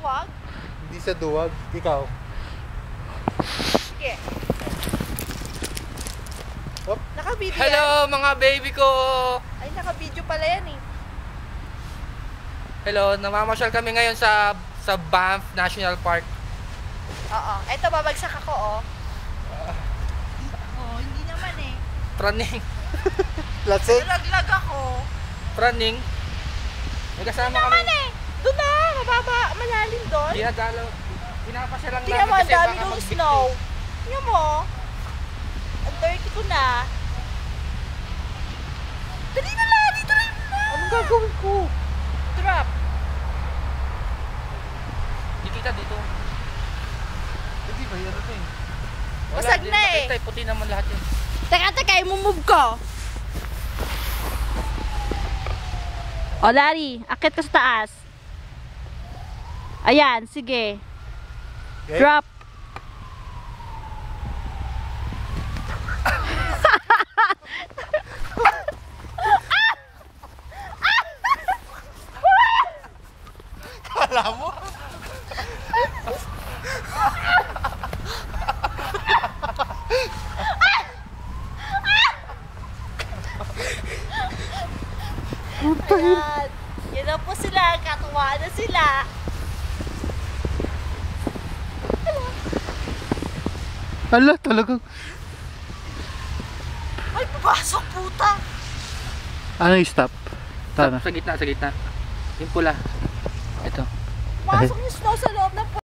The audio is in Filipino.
duwag? Hindi sa duwag. Ikaw. Sige. Hop. Naka-video Hello mga baby ko! yan? Ay, naka-video pala yan eh. Hello, namamasyal kami ngayon sa Banff National Park. Oo. Eto, babagsak ako, oh. Oo, hindi naman eh. Praning. Lasing. Nalaglag ako. Praning. May kasama Hindi kami. naman eh. Doon na, mababa, malalim doon. Dinadalaw. Pinapasya lang Tingnan mo, ang kasi dami baka ng mag-big snow. Tingnan mo. Ang dirty ko na. Dali na lang, dito rin mo na. Anong gagawin ko? Drop. Di kita dito. Hindi ba yan eh? Basag na eh. Makita, puti naman lahat yun. Teka, imumove ko. O, Larry, akit ka sa taas. Ayan, sige. Okay. Drop. Kala mo? Ayan. Yan na po sila. Katuwa na sila. Hala, talagang. Ay, papasok puta. Ano yung stop? Tama. Sa gitna, sa gitna. Yung pula. Ito. Pasok yung snow sa loob ng